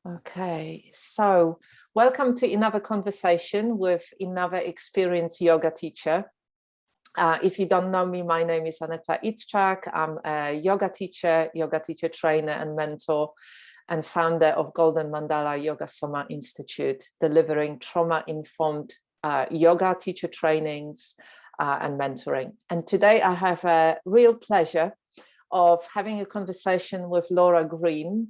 Okay, so welcome to another conversation with another experienced yoga teacher. If you don't know me, my name is Aneta Idczak. I'm a yoga teacher trainer and mentor, and founder of Golden Mandala Yoga Soma Institute, delivering trauma-informed yoga teacher trainings and mentoring. And today I have a real pleasure of having a conversation with Laura Green,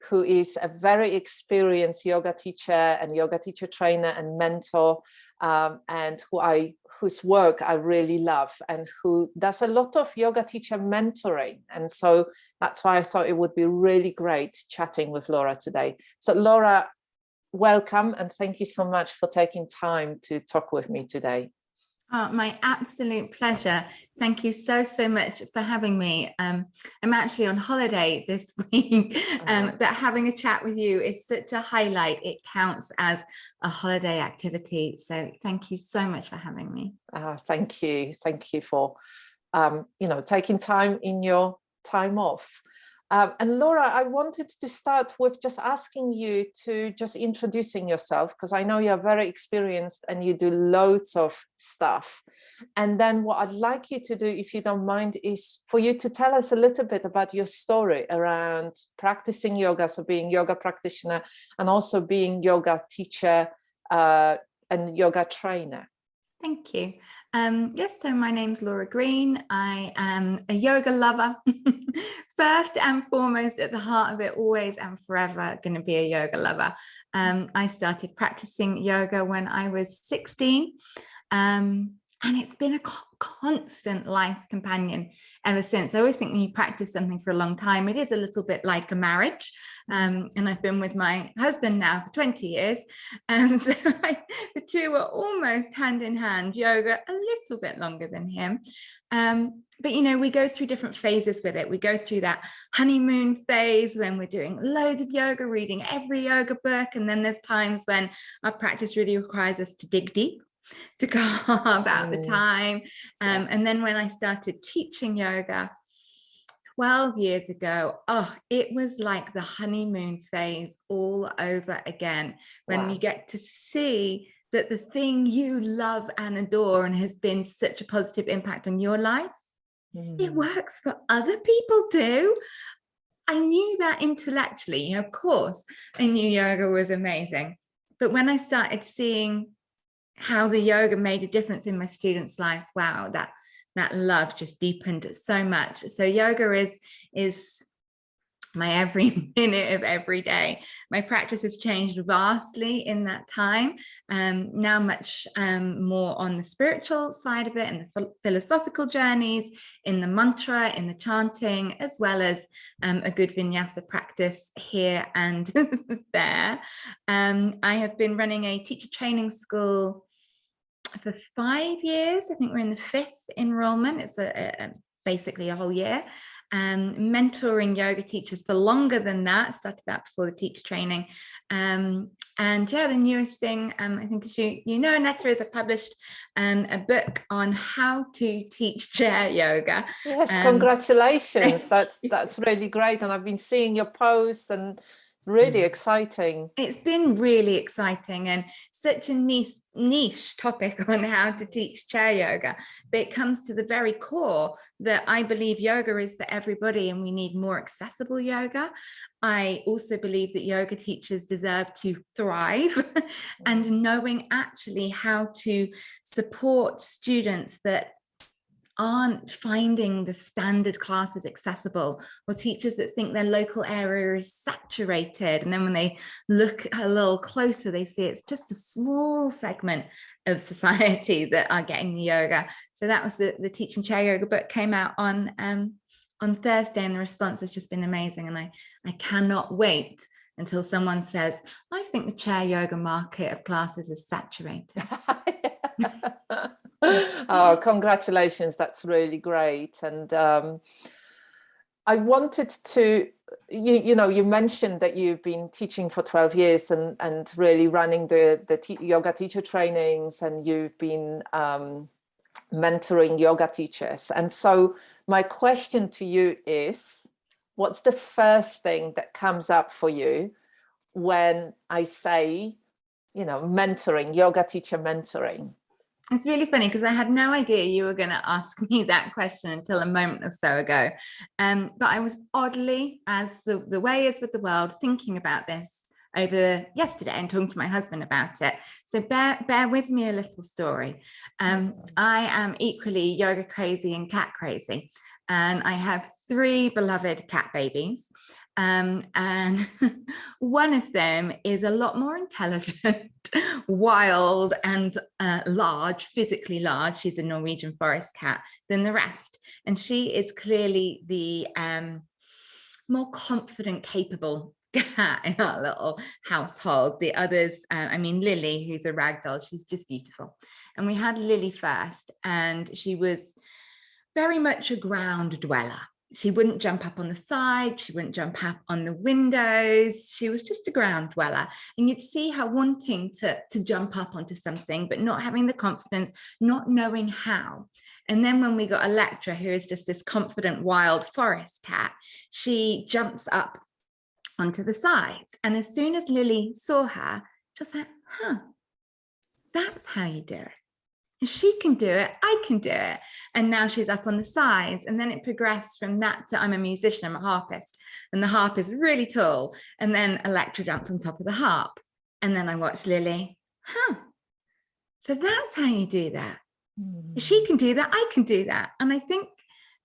who is a very experienced yoga teacher and yoga teacher trainer and mentor, and whose work I really love, and who does a lot of yoga teacher mentoring. And so that's why I thought it would be really great chatting with Laura today. So Laura, welcome, and thank you so much for taking time to talk with me today. Oh, my absolute pleasure. Thank you so much for having me. I'm actually on holiday this week, but having a chat with you is such a highlight. It counts as a holiday activity. So thank you so much for having me. Thank you for taking time in your time off. And Laura, I wanted to start with just asking you to just introducing yourself, because I know you're very experienced and you do loads of stuff. And then what I'd like you to do, if you don't mind, is for you to tell us a little bit about your story around practicing yoga, so being yoga practitioner and also being yoga teacher and yoga trainer. Thank you. Yes, so my name's Laura Green. I am a yoga lover. First and foremost, at the heart of it, always and forever going to be a yoga lover. I started practicing yoga when I was 16. And it's been a constant life companion ever since. I always think when you practice something for a long time, it is a little bit like a marriage. And I've been with my husband now for 20 years. So the two are almost hand in hand, yoga a little bit longer than him. But, we go through different phases with it. We go through that honeymoon phase when we're doing loads of yoga, reading every yoga book. And then there's times when our practice really requires us to dig deep, to carve out the time. And then when I started teaching yoga 12 years ago, it was like the honeymoon phase all over again, when you get to see that the thing you love and adore and has been such a positive impact on your life, it works for other people too. I knew that intellectually, of course, I knew yoga was amazing. But when I started seeing how the yoga made a difference in my students' lives, wow, that love just deepened so much. So yoga is my every minute of every day. My practice has changed vastly in that time. Now much more on the spiritual side of it, and the philosophical journeys, in the mantra, in the chanting, as well as a good vinyasa practice here and there. I have been running a teacher training school for 5 years. I think we're in the 5th enrollment. It's basically a whole year. Mentoring yoga teachers for longer than that. Started that before the teacher training. And the newest thing, I think as you know, Aneta, is I published a book on how to teach chair yoga. Yes, congratulations. That's really great. And I've been seeing your posts, and really exciting. It's been really exciting, and such a niche topic on how to teach chair yoga, but it comes to the very core that I believe yoga is for everybody, and we need more accessible yoga. I also believe that yoga teachers deserve to thrive and knowing actually how to support students that aren't finding the standard classes accessible, or teachers that think their local area is saturated, and then when they look a little closer, they see it's just a small segment of society that are getting the yoga. So that was the Teaching Chair Yoga book, came out on Thursday, and the response has just been amazing, and I cannot wait until someone says, I think the chair yoga market of classes is saturated. Oh, congratulations. That's really great. And I wanted to, you mentioned that you've been teaching for 12 years and really running the yoga teacher trainings, and you've been mentoring yoga teachers. And so my question to you is, what's the first thing that comes up for you when I say, mentoring, yoga teacher mentoring? It's really funny because I had no idea you were going to ask me that question until a moment or so ago. But I was oddly, as the way is with the world, thinking about this over yesterday and talking to my husband about it. So bear with me a little story. I am equally yoga crazy and cat crazy. And I have 3 beloved cat babies. And one of them is a lot more intelligent, wild, and large, physically large. She's a Norwegian forest cat than the rest. And she is clearly the more confident, capable cat in our little household. The others, Lily, who's a ragdoll, she's just beautiful. And we had Lily first, and she was very much a ground dweller. She wouldn't jump up on the side. She wouldn't jump up on the windows. She was just a ground dweller. And you'd see her wanting to jump up onto something, but not having the confidence, not knowing how. And then when we got Electra, who is just this confident wild forest cat, she jumps up onto the sides. And as soon as Lily saw her, just like, that's how you do it. If she can do it, I can do it. And now she's up on the sides. And then it progressed from that to I'm a musician, I'm a harpist. And the harp is really tall. And then Electra jumped on top of the harp. And then I watched Lily. So that's how you do that. If she can do that, I can do that. And I think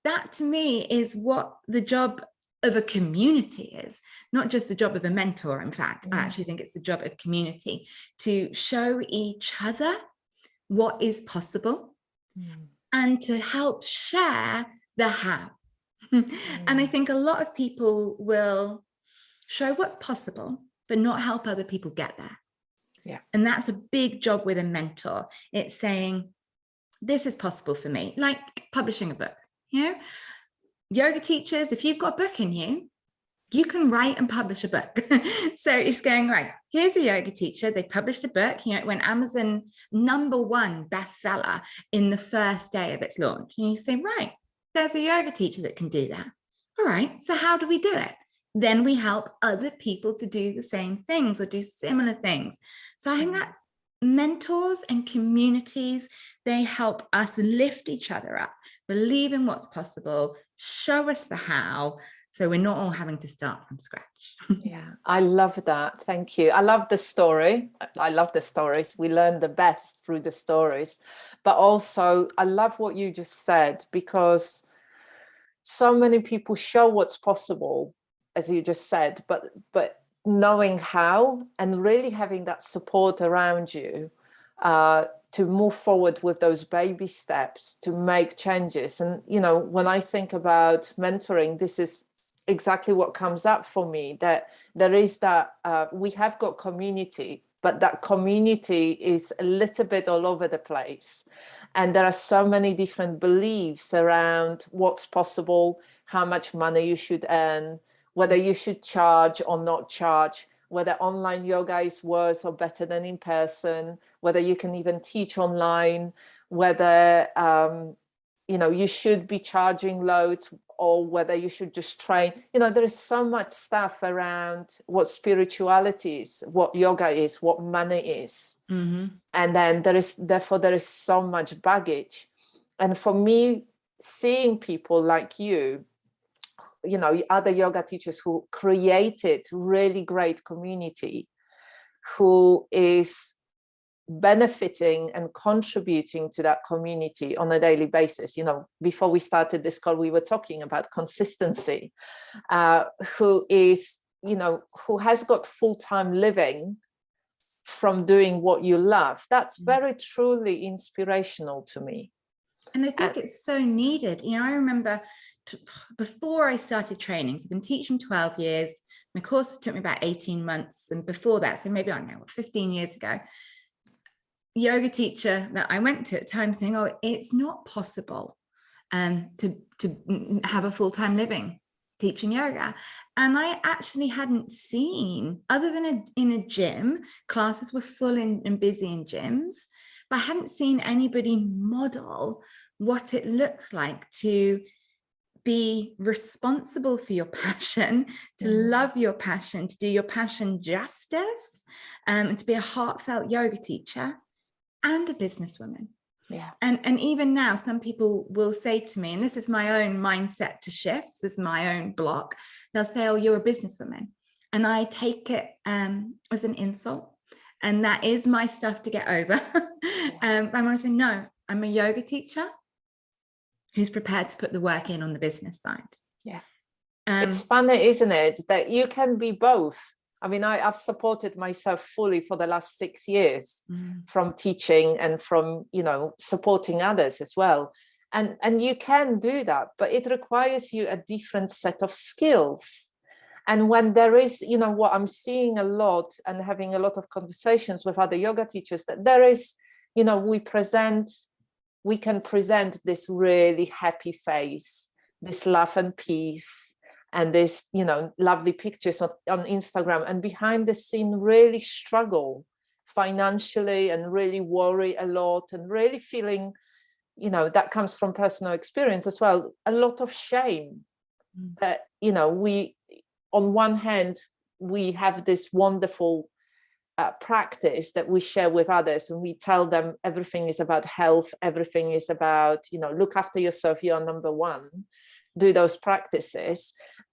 that to me is what the job of a community is, not just the job of a mentor. In fact, I actually think it's the job of community to show each other what is possible and to help share the how. And I think a lot of people will show what's possible, but not help other people get there. Yeah. And that's a big job with a mentor. It's saying, this is possible for me, like publishing a book. Yoga teachers, if you've got a book in you, you can write and publish a book. So it's going, right, here's a yoga teacher. They published a book, it went Amazon #1 bestseller in the first day of its launch. And you say, right, there's a yoga teacher that can do that. All right, so how do we do it? Then we help other people to do the same things or do similar things. So I think that mentors and communities, they help us lift each other up, believe in what's possible, show us the how, so we're not all having to start from scratch. Yeah, I love that. Thank you. I love the story. I love the stories. We learn the best through the stories. But also, I love what you just said, because so many people show what's possible, as you just said, but knowing how and really having that support around you to move forward with those baby steps to make changes. And, when I think about mentoring, this is exactly what comes up for me, that there is that we have got community, but that community is a little bit all over the place. And there are so many different beliefs around what's possible, how much money you should earn, whether you should charge or not charge, whether online yoga is worse or better than in person, whether you can even teach online, whether you should be charging loads or whether you should just train. There is so much stuff around what spirituality is, what yoga is, what money is. And then there is so much baggage. And for me, seeing people like you, other yoga teachers who created really great community, who is benefiting and contributing to that community on a daily basis. Before we started this call, we were talking about consistency, who has got full-time living from doing what you love. That's very truly inspirational to me. And I think it's so needed. I remember before I started training, so I've been teaching 12 years. My course took me about 18 months. And before that, so maybe, 15 years ago, yoga teacher that I went to at the time saying, it's not possible to have a full-time living teaching yoga. And I actually hadn't seen, other than in a gym, classes were full and busy in gyms, but I hadn't seen anybody model what it looked like to be responsible for your passion, to love your passion, to do your passion justice, and to be a heartfelt yoga teacher and a businesswoman. Yeah. And even now, some people will say to me, and this is my own mindset to shift, this is my own block, they'll say, oh, you're a businesswoman. And I take it as an insult. And that is my stuff to get over. I'm always saying, no, I'm a yoga teacher who's prepared to put the work in on the business side. Yeah. It's funny, isn't it, that you can be both. I mean, I've supported myself fully for the last 6 years from teaching and from, you know, supporting others as well. And you can do that, but it requires you a different set of skills. And when there is, you know, what I'm seeing a lot and having a lot of conversations with other yoga teachers, that there is, you know, we can present this really happy face, this love and peace, and this, you know, lovely pictures on Instagram, and behind the scene really struggle financially and really worry a lot and really feeling, you know, that comes from personal experience as well, a lot of shame that, you know, we, on one hand, we have this wonderful practice that we share with others, and we tell them everything is about health, everything is about, you know, look after yourself, you're number one, do those practices.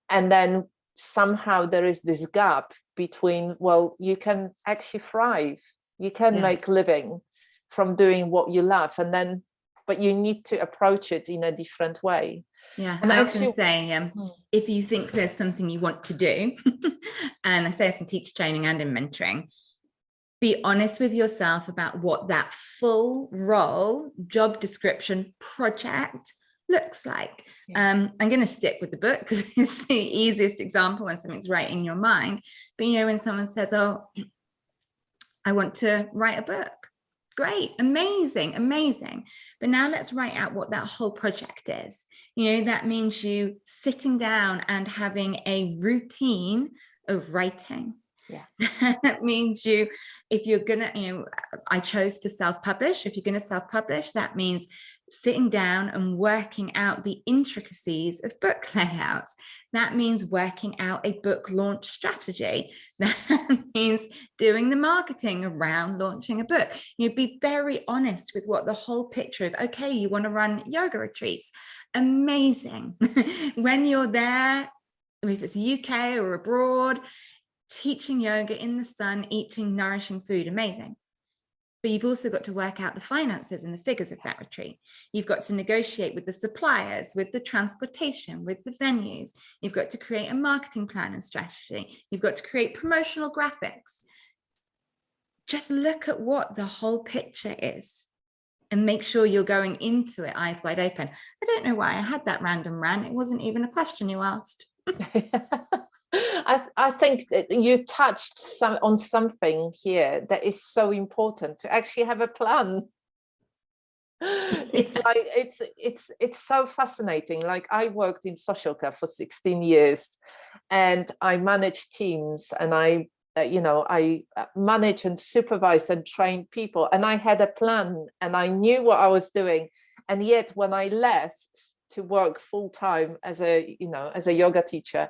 And then somehow there is this gap between, well, you can actually thrive, you can make living from doing what you love, and then, but you need to approach it in a different way. Yeah, and I often say, if you think there's something you want to do, and I say this in teacher training and in mentoring, be honest with yourself about what that full role, job description, project looks like. I'm going to stick with the book because it's the easiest example when something's right in your mind. But, you know, when someone says, oh, I want to write a book. Great, amazing, amazing. But now let's write out what that whole project is. You know, that means you sitting down and having a routine of writing. Yeah. That means you, if you're gonna, you know, I chose to self-publish. If you're gonna self-publish, that means sitting down and working out the intricacies of book layouts. That means working out a book launch strategy. That means doing the marketing around launching a book. You be very honest with what the whole picture of, okay, you want to run yoga retreats. Amazing. When you're there, if it's UK or abroad, teaching yoga in the sun, eating nourishing food, amazing. But you've also got to work out the finances and the figures of that retreat. You've got to negotiate with the suppliers, with the transportation, with the venues. You've got to create a marketing plan and strategy. You've got to create promotional graphics. Just look at what the whole picture is and make sure you're going into it eyes wide open. I don't know why I had that random rant. It wasn't even a question you asked. I think that you touched on something here that is so important, to actually have a plan. It's like it's so fascinating. Like, I worked in social care for 16 years and I managed teams, and I manage and supervise and train people, and I had a plan and I knew what I was doing. And yet when I left to work full-time as a yoga teacher,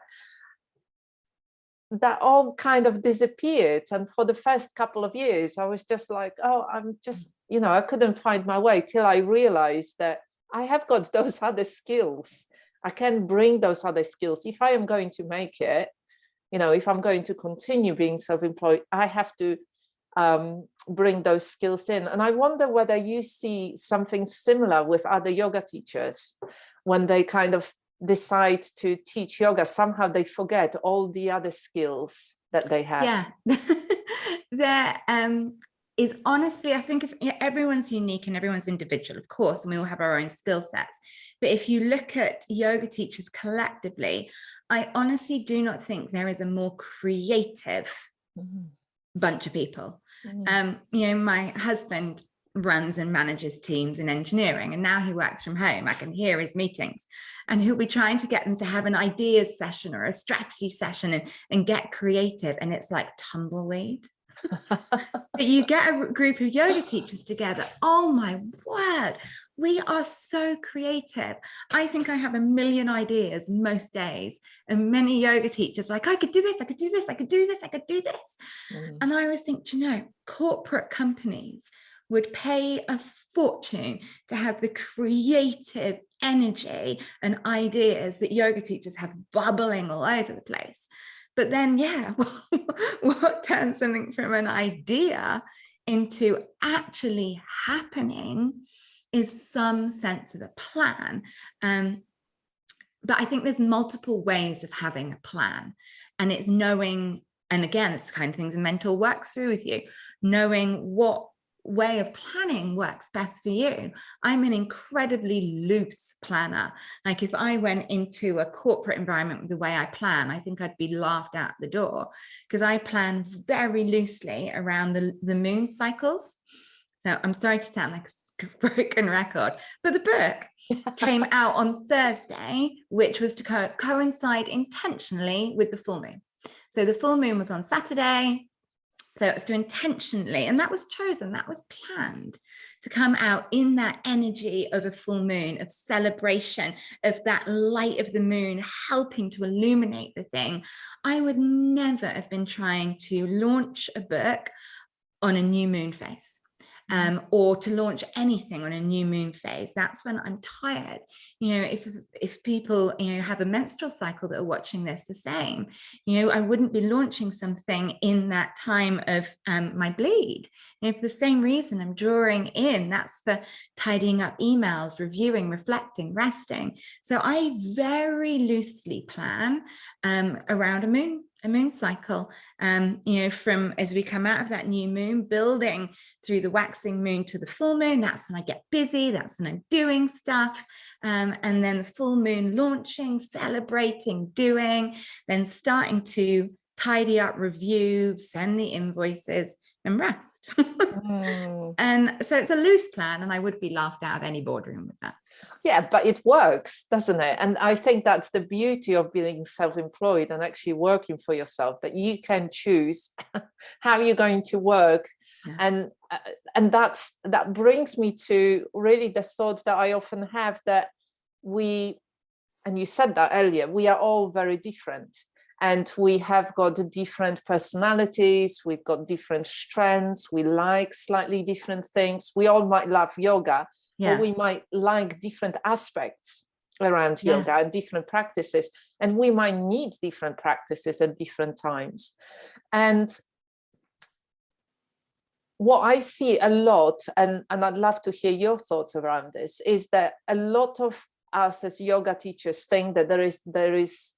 that all kind of disappeared. And for the first couple of years, I was just like, oh, I'm just, I couldn't find my way, till I realized that I have got those other skills. I can bring those other skills. If I am going to make it, if I'm going to continue being self-employed, I have to bring those skills in. And I wonder whether you see something similar with other yoga teachers when they kind of decide to teach yoga. Somehow they forget all the other skills that they have. Yeah. There is, honestly, I think everyone's unique and everyone's individual, of course, and we all have our own skill sets. But if you look at yoga teachers collectively, I honestly do not think there is a more creative bunch of people. My husband runs and manages teams in engineering, and now he works from home. I can hear his meetings, and he'll be trying to get them to have an ideas session or a strategy session and get creative, and it's like tumbleweed. But you get a group of yoga teachers together. Oh my word, we are so creative. I think I have a million ideas most days, and many yoga teachers like, I could do this, I could do this, I could do this, I could do this. And I always think, you know, corporate companies would pay a fortune to have the creative energy and ideas that yoga teachers have bubbling all over the place. But then, yeah, what turns something from an idea into actually happening is some sense of a plan. But I think there's multiple ways of having a plan, and it's knowing, and again, it's the kind of things a mentor works through with you, knowing what way of planning works best for you. I'm an incredibly loose planner. Like if I went into a corporate environment with the way I plan, I think I'd be laughed out the door, because I plan very loosely around the moon cycles. So I'm sorry to sound like a broken record, but the book came out on Thursday, which was to coincide intentionally with the full moon. So the full moon was on Saturday. So it was to intentionally, and that was chosen, that was planned to come out in that energy of a full moon, of celebration, of that light of the moon helping to illuminate the thing. I would never have been trying to launch a book on a new moon phase. Or to launch anything on a new moon phase. That's when I'm tired. You know, if people, you know, have a menstrual cycle that are watching this, the same. You know, I wouldn't be launching something in that time of my bleed. And for the same reason I'm drawing in, that's for tidying up emails, reviewing, reflecting, resting. So I very loosely plan around a moon cycle, you know, from as we come out of that new moon, building through the waxing moon to the full moon. That's when I get busy, that's when I'm doing stuff, and then the full moon launching, celebrating, doing, then starting to tidy up, review, send the invoices, and rest. And so it's a loose plan, and I would be laughed out of any boardroom with that. Yeah, but it works, doesn't it? And I think that's the beauty of being self-employed and actually working for yourself, that you can choose how you're going to work. Yeah. And that brings me to really the thought that I often have, that we, and you said that earlier, we are all very different, and we have got different personalities, we've got different strengths, we like slightly different things. We all might love yoga, or we might like different aspects around yoga and different practices, and we might need different practices at different times. And what I see a lot, and I'd love to hear your thoughts around this, is that a lot of us as yoga teachers think that there is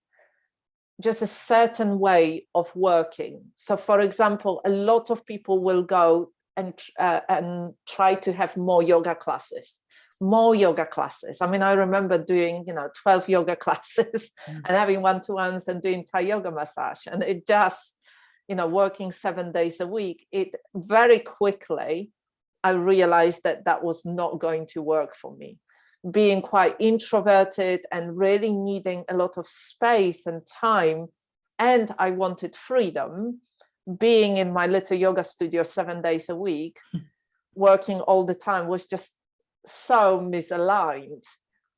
just a certain way of working. So for example, a lot of people will go and try to have more yoga classes. I mean, I remember doing, 12 yoga classes and having one-to-ones and doing Thai yoga massage, and it just, working 7 days a week, it very quickly, I realized that was not going to work for me. Being quite introverted and really needing a lot of space and time, and I wanted freedom, being in my little yoga studio 7 days a week, working all the time, was just so misaligned.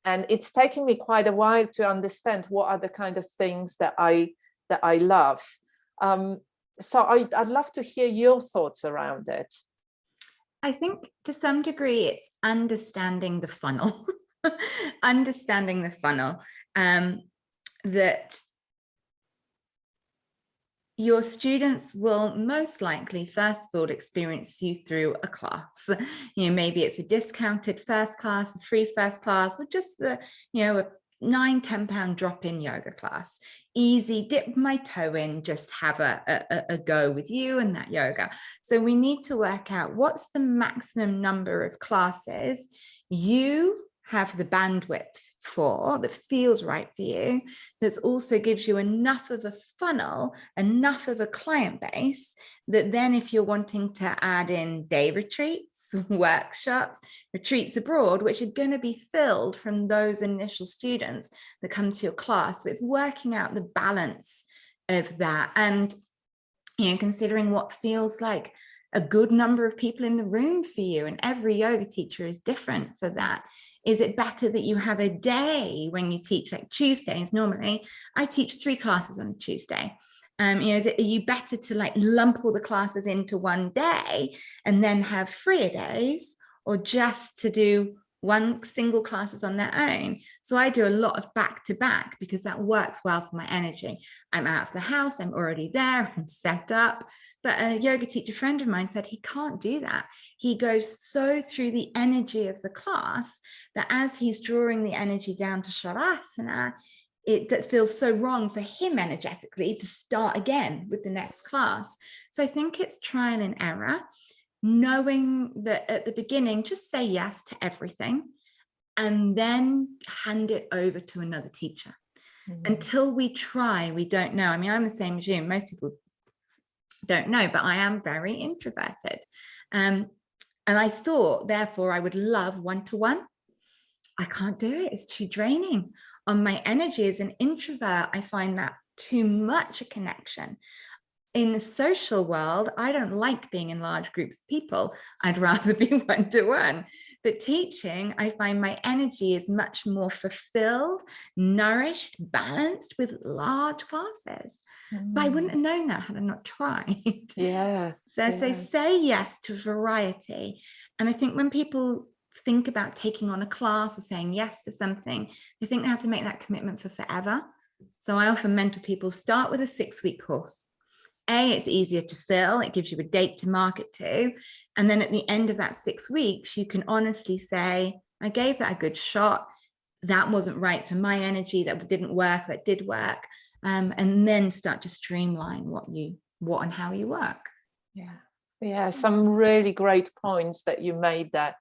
And it's taken me quite a while to understand what are the kind of things that I love. So I'd love to hear your thoughts around it. I think to some degree it's understanding the funnel, understanding the funnel, that your students will most likely, first of all, experience you through a class. Maybe it's a discounted first class, a free first class, or just the, a £9-10 drop-in yoga class. Easy, dip my toe in, just have a go with you and that yoga. So we need to work out what's the maximum number of classes you have the bandwidth for, that feels right for you, that also gives you enough of a funnel, enough of a client base, that then if you're wanting to add in day retreats, workshops, retreats abroad, which are going to be filled from those initial students that come to your class. So it's working out the balance of that. And considering what feels like a good number of people in the room for you, and every yoga teacher is different for that. Is it better that you have a day when you teach, like Tuesdays? Normally I teach 3 classes on a Tuesday. Are you better to like lump all the classes into one day and then have freer days, or just to do one single classes on their own? So I do a lot of back to back because that works well for my energy. I'm out of the house, I'm already there, I'm set up. But a yoga teacher friend of mine said he can't do that. He goes so through the energy of the class that as he's drawing the energy down to Shavasana, it feels so wrong for him energetically to start again with the next class. So I think it's trial and error, knowing that at the beginning, just say yes to everything and then hand it over to another teacher. Until we try, we don't know. I mean, I'm the same as you. Most people don't know, but I am very introverted. And I thought, therefore, I would love one-to-one. I can't do it. It's too draining on my energy. As an introvert, I find that too much a connection. In the social world, I don't like being in large groups of people. I'd rather be one-to-one. But teaching, I find my energy is much more fulfilled, nourished, balanced with large classes. But I wouldn't have known that had I not tried. So say yes to variety. And I think when people think about taking on a class or saying yes to something, they think they have to make that commitment for forever. So I often mentor people, start with a 6-week course. It's easier to fill, it gives you a date to market to. And then at the end of that 6 weeks, you can honestly say, I gave that a good shot. That wasn't right for my energy, that didn't work, that did work. And then start to streamline what and how you work. Yeah, some really great points that you made that,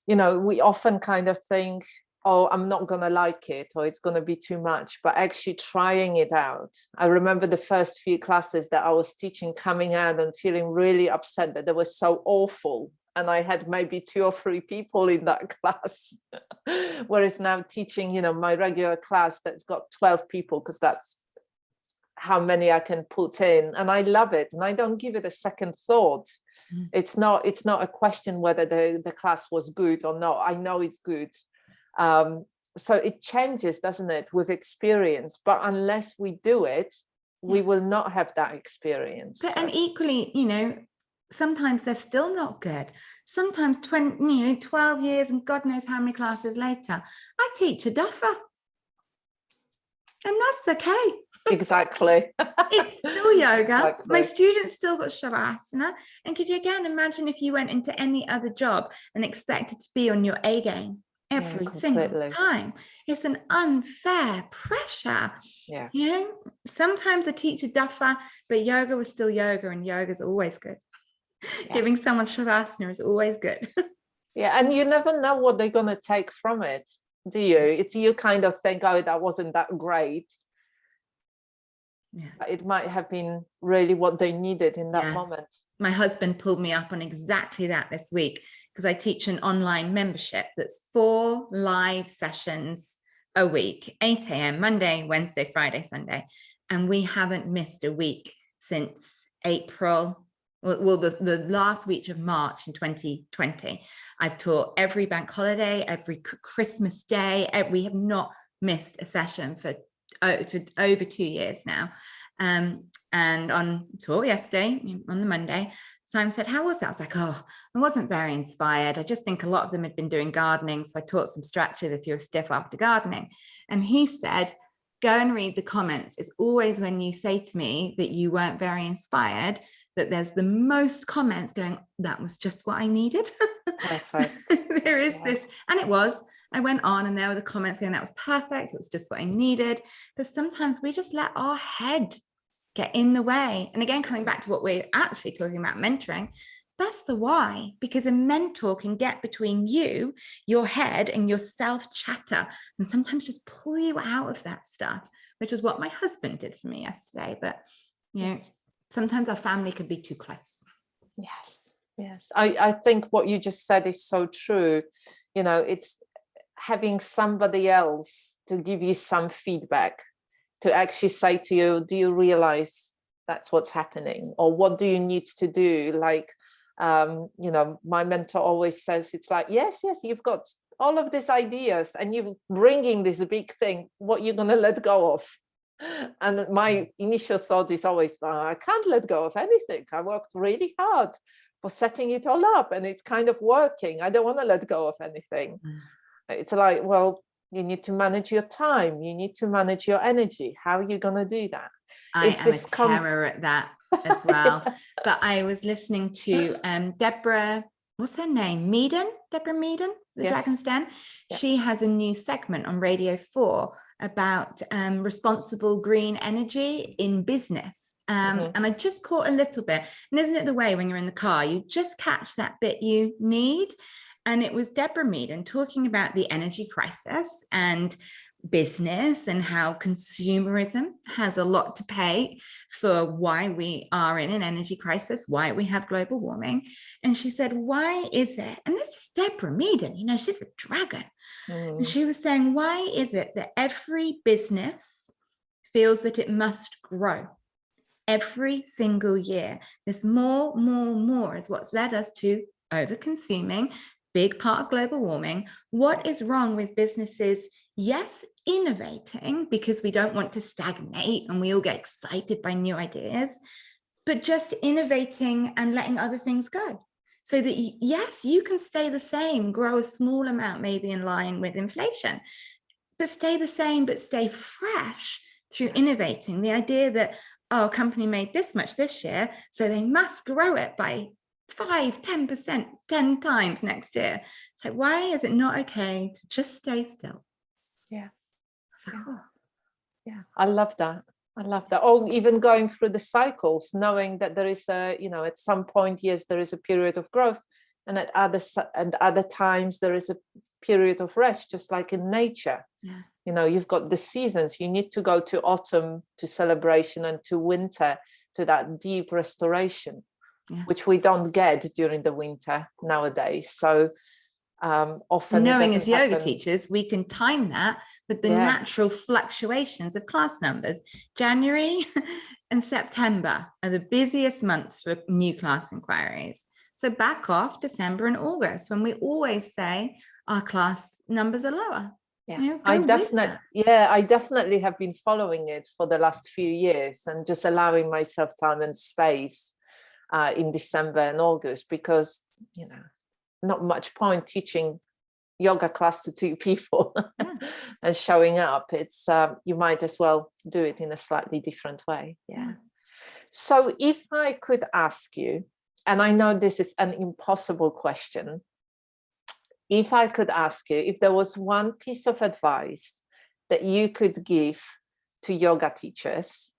we often kind of think, oh, I'm not going to like it, or it's going to be too much, but actually trying it out. I remember the first few classes that I was teaching, coming out and feeling really upset that they were so awful. And I had maybe 2 or 3 people in that class. Whereas now teaching, my regular class that's got 12 people, because that's how many I can put in. And I love it. And I don't give it a second thought. It's not a question whether the class was good or not. I know it's good. So it changes, doesn't it, with experience? But unless we do it, we will not have that experience. And equally, sometimes they're still not good. Sometimes 12 years and God knows how many classes later, I teach a duffer. And that's okay. Exactly. It's still yoga. Exactly. My students still got Shavasana. And could you again imagine if you went into any other job and expected to be on your A game every single time? It's an unfair pressure. Sometimes I teach a duffer, but yoga was still yoga, and yoga's always good. Giving someone Shavasana is always good. And you never know what they're going to take from it, do you? It's you kind of think, oh, that wasn't that great. It might have been really what they needed in that moment. My husband pulled me up on exactly that this week, because I teach an online membership that's 4 live sessions a week, 8 a.m, Monday, Wednesday, Friday, Sunday. And we haven't missed a week since April. Well, the last week of March in 2020. I've taught every bank holiday, every Christmas day. We have not missed a session for over 2 years now. And on tour yesterday, on the Monday, Simon said, how was that? I was like, oh, I wasn't very inspired. I just think a lot of them had been doing gardening. So I taught some stretches if you're stiff after gardening. And he said, go and read the comments. It's always when you say to me that you weren't very inspired, that there's the most comments going, that was just what I needed. There is this, and it was. I went on and there were the comments going, that was perfect. It was just what I needed. But sometimes we just let our head get in the way. And again, coming back to what we're actually talking about, mentoring, that's the why, because a mentor can get between you, your head, and your self chatter, and sometimes just pull you out of that stuff, which is what my husband did for me yesterday. But sometimes our family can be too close. Yes. I think what you just said is so true. It's having somebody else to give you some feedback, to actually say to you, do you realize that's what's happening, or what do you need to do? Like, you know, my mentor always says, it's like, yes, you've got all of these ideas and you're bringing this big thing, what you're going to let go of. And my initial thought is always, oh, I can't let go of anything. I worked really hard for setting it all up and it's kind of working. I don't want to let go of anything. It's like, well, you need to manage your time. You need to manage your energy. How are you going to do that? I am a terror at that as well. Yeah. But I was listening to Deborah, what's her name? Deborah Meaden, the Dragon's Den. Yeah. She has a new segment on Radio 4 about responsible green energy in business. And I just caught a little bit. And isn't it the way when you're in the car, you just catch that bit you need? And it was Deborah Meaden talking about the energy crisis and business and how consumerism has a lot to pay for why we are in an energy crisis, why we have global warming. And she said, why is it? And this is Deborah Meaden, you know, she's a dragon. And she was saying, why is it that every business feels that it must grow every single year? This more is what's led us to over-consuming, big part of global warming. What is wrong with businesses? Yes, innovating because we don't want to stagnate and we all get excited by new ideas, but just innovating and letting other things go. So that, yes, you can stay the same, grow a small amount, maybe in line with inflation, but stay the same, but stay fresh through innovating. The idea that, oh, a company made this much this year, so they must grow it by 5-10%, 10 times next year. So why is it not okay to just stay still? Yeah. Like, oh. Yeah, I love that. I love that. Or even going through the cycles, knowing that there is a, you know, at some point, yes, there is a period of growth, and at other times there is a period of rest, just like in nature. Yeah. You know, you've got the seasons. You need to go to autumn, to celebration, and to winter, to that deep restoration, which we don't get during the winter nowadays. So often, knowing as yoga teachers, we can time that with the natural fluctuations of class numbers. January and September are the busiest months for new class inquiries. So back off December and August, when we always say our class numbers are lower. Yeah, you know, I definitely have been following it for the last few years and just allowing myself time and space in December and August, because, you know, not much point teaching yoga class to 2 people and showing up. It's you might as well do it in a slightly different way. So if I could ask you, and I know this is an impossible question, if I could ask you if there was one piece of advice that you could give to yoga teachers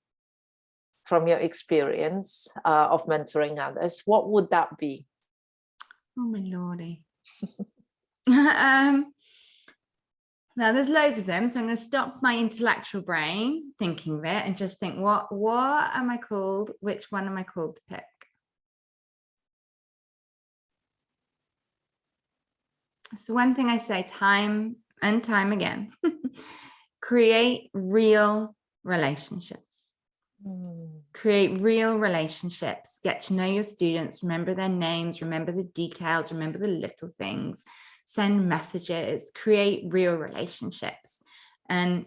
from your experience of mentoring others, what would that be? Oh my lordy. Now there's loads of them, so I'm going to stop my intellectual brain thinking of it and just think, what am I called? Which one am I called to pick? So one thing I say time and time again, create real relationships. Create real relationships, get to know your students, remember their names, remember the details, remember the little things, send messages, create real relationships, and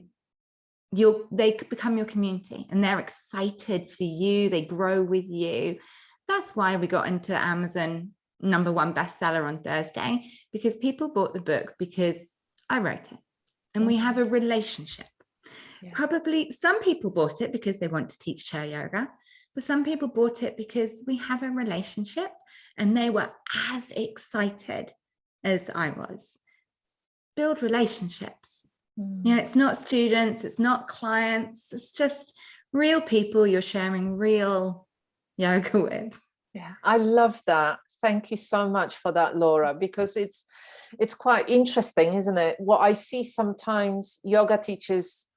they become your community and they're excited for you, they grow with you. That's why we got into Amazon #1 bestseller on Thursday, because people bought the book because I wrote it and we have a relationship. Probably some people bought it because they want to teach chair yoga, but some people bought it because we have a relationship and they were as excited as I was. Build relationships. You know, it's not students, it's not clients, it's just real people you're sharing real yoga with. Yeah, I love that. Thank you so much for that, Laura, because it's quite interesting, isn't it? What I see sometimes yoga teachers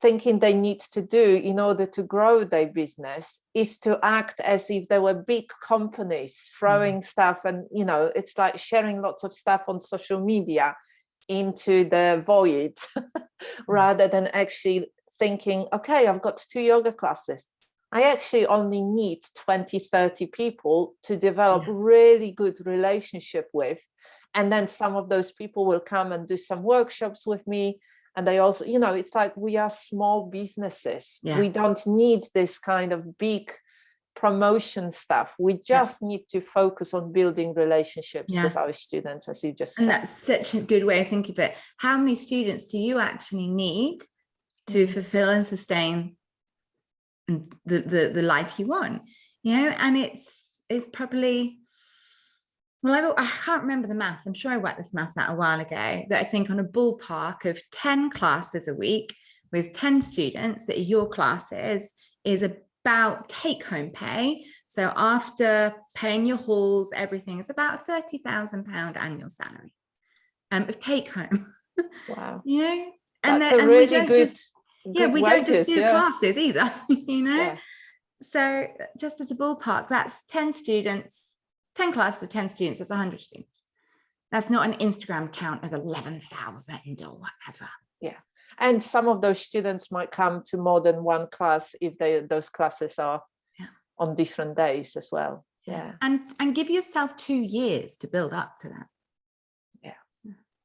thinking they need to do in order to grow their business is to act as if they were big companies throwing stuff, and, you know, it's like sharing lots of stuff on social media into the void rather than actually thinking, okay, I've got 2 yoga classes. I actually only need 20, 30 people to develop really good relationship with. And then some of those people will come and do some workshops with me. And they also, you know, it's like we are small businesses. We don't need this kind of big promotion stuff. We just need to focus on building relationships with our students, as you just said. And that's such a good way of thinking of it. How many students do you actually need to fulfill and sustain the life you want? You know, and it's probably, well, I can't remember the maths. I'm sure I worked this maths out a while ago, that I think on a ballpark of 10 classes a week with 10 students that are your classes is about take-home pay. So after paying your halls, everything is about £30,000 annual salary of take-home. Wow. You know, that's a really good we don't just do classes either, you know. Yeah. So just as a ballpark, that's 10 students, 10 classes of 10 students, that's 100 students. That's not an Instagram count of 11,000 or whatever. Yeah. And some of those students might come to more than one class if those classes are on different days as well. Yeah. And give yourself 2 years to build up to that.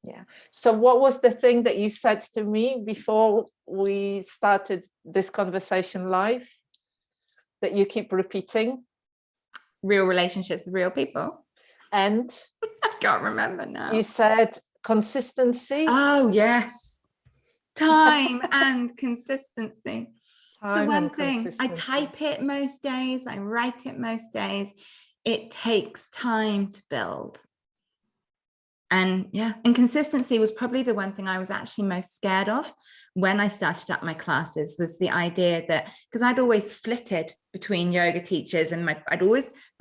Yeah. So what was the thing that you said to me before we started this conversation live that you keep repeating? Real relationships with real people. And I can't remember now. You said consistency. Oh, yes. Time and consistency. So one thing, I type it most days, I write it most days. It takes time to build. And consistency was probably the one thing I was actually most scared of when I started up my classes, was the idea that, because I'd always flitted between yoga teachers and my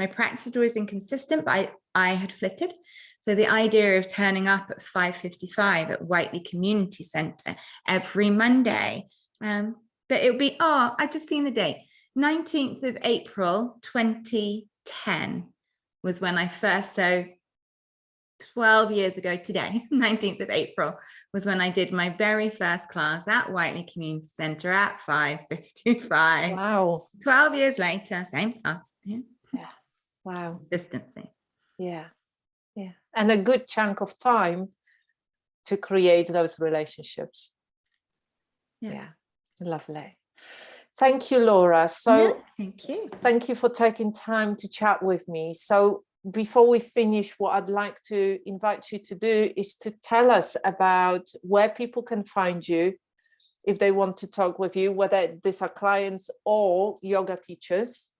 practice had always been consistent, but I had flitted. So the idea of turning up at 5:55 at Whiteley Community Centre every Monday, but it would be, I've just seen the date, 19th of April, 2010 was when I first, so 12 years ago today, 19th of April, was when I did my very first class at Whiteley Community Centre at 5:55. Wow. 12 years later, same class. Yeah. Wow. Consistency. Yeah. Yeah. And a good chunk of time to create those relationships. Yeah. Lovely. Thank you, Laura. So thank you. Thank you for taking time to chat with me. So before we finish, what I'd like to invite you to do is to tell us about where people can find you if they want to talk with you, whether these are clients or yoga teachers.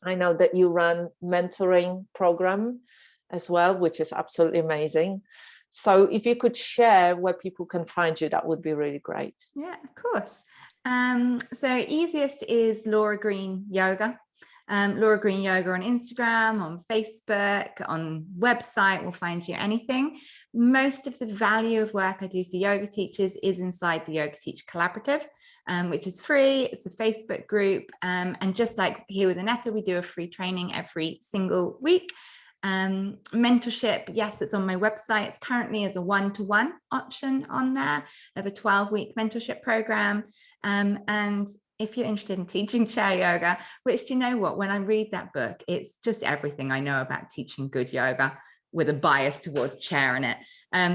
I know that you run mentoring program as well, which is absolutely amazing. So if you could share where people can find you, that would be really great. Yeah, of course. So easiest is Laura Green Yoga. Laura Green Yoga on Instagram, on Facebook, on website, will find you anything. Most of the value of work I do for yoga teachers is inside the Yoga Teacher Collaborative, which is free. It's a Facebook group. And just like here with Aneta, we do a free training every single week. Mentorship, yes, it's on my website. It's currently as a 1-to-1 option on there. I have a 12-week mentorship program. And if you're interested in teaching chair yoga, which, you know what, when I read that book, it's just everything I know about teaching good yoga with a bias towards chair in it.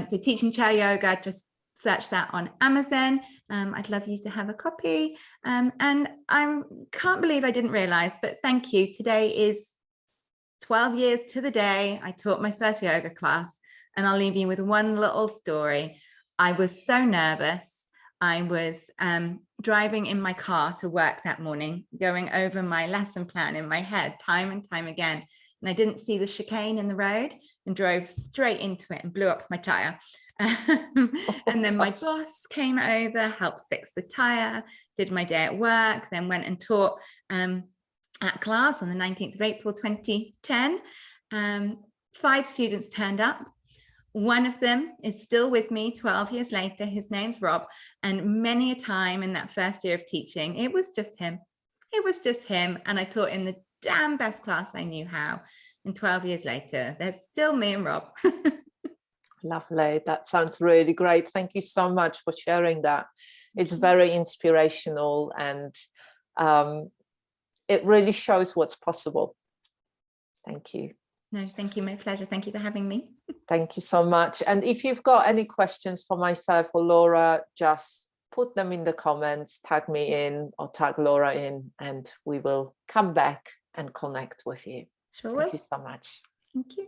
So teaching chair yoga, just search that on Amazon. I'd love you to have a copy. And I can't believe I didn't realize, but thank you. Today is 12 years to the day I taught my first yoga class, and I'll leave you with one little story. I was so nervous. I was driving in my car to work that morning, going over my lesson plan in my head time and time again. And I didn't see the chicane in the road and drove straight into it and blew up my tire. And then my boss came over, helped fix the tire, did my day at work, then went and taught at class on the 19th of April, 2010. 5 students turned up. One of them is still with me 12 years later. His name's Rob. And many a time in that first year of teaching, it was just him. It was just him. And I taught in the damn best class I knew how. And 12 years later, there's still me and Rob. Lovely. That sounds really great. Thank you so much for sharing that. It's very inspirational, and it really shows what's possible. Thank you. No, thank you. My pleasure. Thank you for having me. Thank you so much. And if you've got any questions for myself or Laura, just put them in the comments, tag me in or tag Laura in, and we will come back and connect with you. Sure. Thank you so much. Thank you.